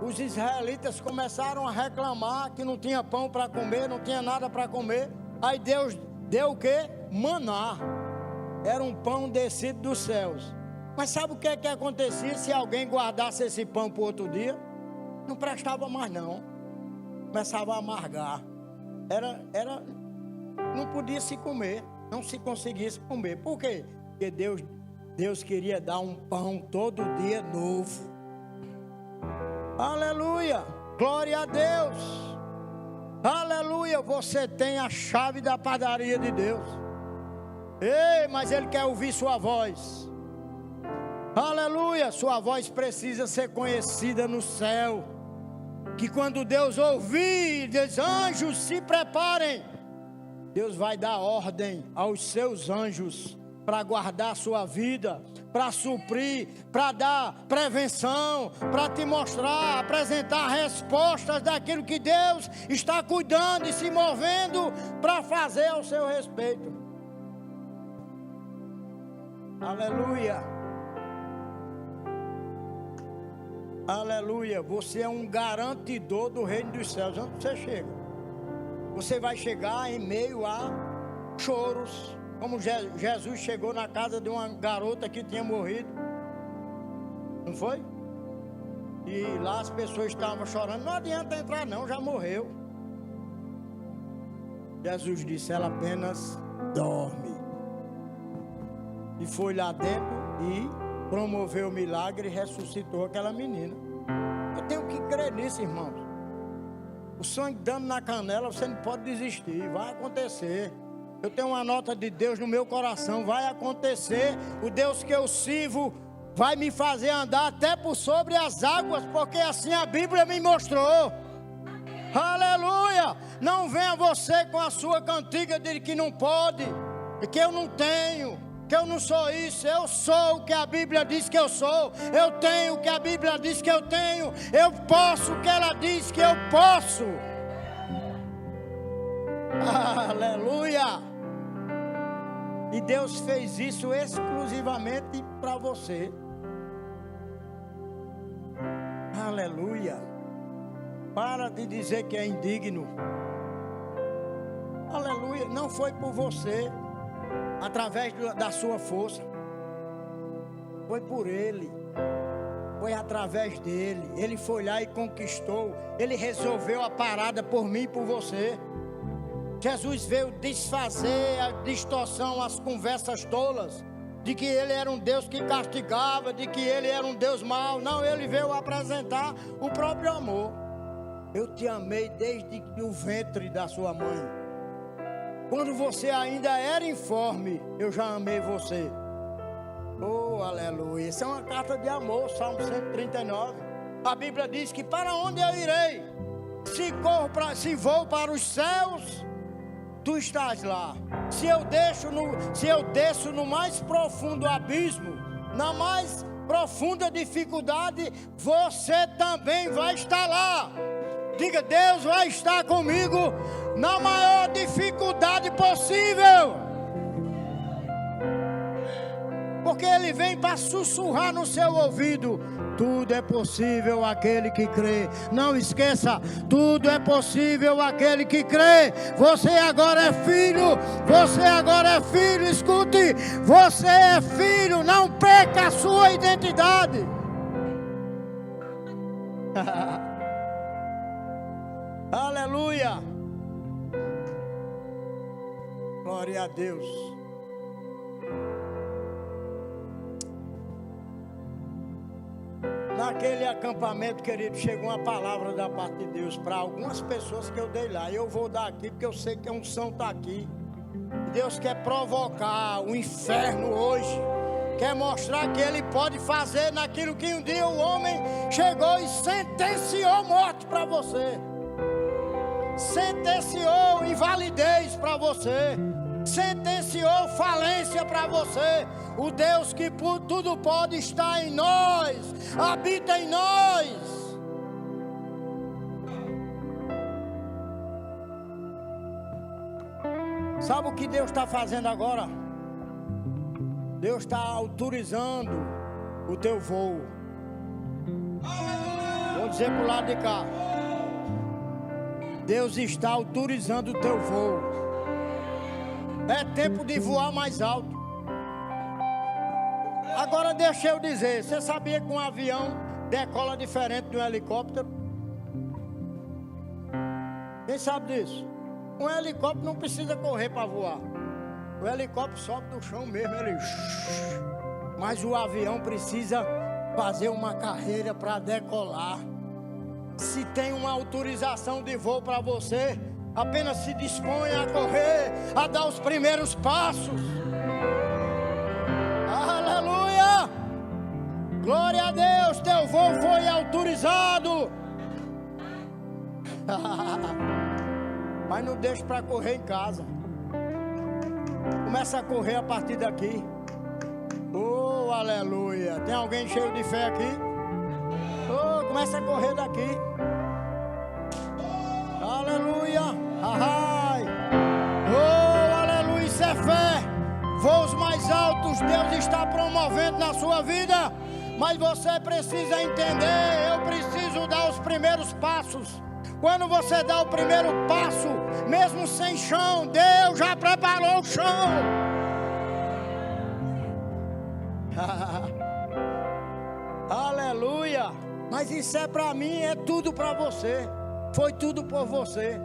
os israelitas começaram a reclamar que não tinha pão para comer, não tinha nada para comer, aí Deus deu o quê? Maná. Era um pão descido dos céus. Mas sabe o que é que acontecia se alguém guardasse esse pão para o outro dia? Não prestava mais não. Começava a amargar. Não podia se comer, não se conseguisse comer. Por quê? Porque Deus queria dar um pão todo dia novo. Aleluia, glória a Deus. Aleluia, você tem a chave da padaria de Deus. Ei, mas Ele quer ouvir sua voz. Aleluia, sua voz precisa ser conhecida no céu. Que quando Deus ouvir, diz: anjos, se preparem. Deus vai dar ordem aos seus anjos para guardar a sua vida, para suprir, para dar prevenção, para te mostrar, apresentar respostas daquilo que Deus está cuidando e se movendo para fazer ao seu respeito. Aleluia. Aleluia. Você é um garantidor do reino dos céus. Onde você chega? Você vai chegar em meio a choros, como Jesus chegou na casa de uma garota que tinha morrido. Não foi? E lá as pessoas estavam chorando. Não adianta entrar não, já morreu. Jesus disse: ela apenas dorme. E foi lá dentro e promoveu o milagre e ressuscitou aquela menina. Eu tenho que crer nisso, irmãos. O sangue dando na canela, você não pode desistir, vai acontecer. Eu tenho uma nota de Deus no meu coração, vai acontecer. O Deus que eu sirvo vai me fazer andar até por sobre as águas, porque assim a Bíblia me mostrou. Aleluia! Não venha você com a sua cantiga de que não pode, que eu não tenho, que eu não sou isso. Eu sou o que a Bíblia diz que eu sou. Eu tenho o que a Bíblia diz que eu tenho. Eu posso o que ela diz que eu posso. Aleluia! E Deus fez isso exclusivamente para você. Aleluia! Para de dizer que é indigno. Aleluia! Não foi por você, através da sua força. Foi por Ele. Foi através dele. Ele foi lá e conquistou. Ele resolveu a parada por mim e por você. Jesus veio desfazer a distorção, as conversas tolas, de que Ele era um Deus que castigava, de que Ele era um Deus mau. Não, Ele veio apresentar o próprio amor. Eu te amei desde o ventre da sua mãe. Quando você ainda era informe, eu já amei você. Oh, aleluia. Isso é uma carta de amor, Salmo 139. A Bíblia diz que para onde eu irei? Se vou para os céus, tu estás lá. Se eu desço no mais profundo abismo, na mais profunda dificuldade, você também vai estar lá. Diga: Deus vai estar comigo na maior dificuldade possível. Porque Ele vem para sussurrar no seu ouvido: tudo é possível aquele que crê. Não esqueça, tudo é possível aquele que crê. Você agora é filho. Você agora é filho. Escute, você é filho. Não perca a sua identidade. Aleluia. Glória a Deus. Naquele acampamento, querido, chegou uma palavra da parte de Deus para algumas pessoas que eu dei lá. Eu vou dar aqui porque eu sei que a unção está aqui. Deus quer provocar o inferno hoje. Quer mostrar que Ele pode fazer naquilo que um dia o homem chegou e sentenciou morte para você. Sentenciou invalidez para você. Sentenciou falência para você. O Deus que por tudo pode está em nós, habita em nós. Sabe o que Deus está fazendo agora? Deus está autorizando o teu voo. Vou dizer pro lado de cá. Deus está autorizando o teu voo. É tempo de voar mais alto. Agora deixa eu dizer, você sabia que um avião decola diferente de um helicóptero? Quem sabe disso? Um helicóptero não precisa correr para voar. O helicóptero sobe do chão mesmo, ele... Mas o avião precisa fazer uma carreira para decolar. Se tem uma autorização de voo para você, apenas se disponha a correr, a dar os primeiros passos. Aleluia! Glória a Deus, teu voo foi autorizado. Mas não deixe para correr em casa. Começa a correr a partir daqui. Oh, aleluia. Tem alguém cheio de fé aqui? Oh, começa a correr daqui. Aleluia. Ai. Oh, aleluia. Isso é fé. Voos mais altos Deus está promovendo na sua vida. Mas você precisa entender. Eu preciso dar os primeiros passos. Quando você dá o primeiro passo, mesmo sem chão, Deus já preparou o chão. Aleluia. Mas isso é para mim, é tudo para você. Foi tudo por você.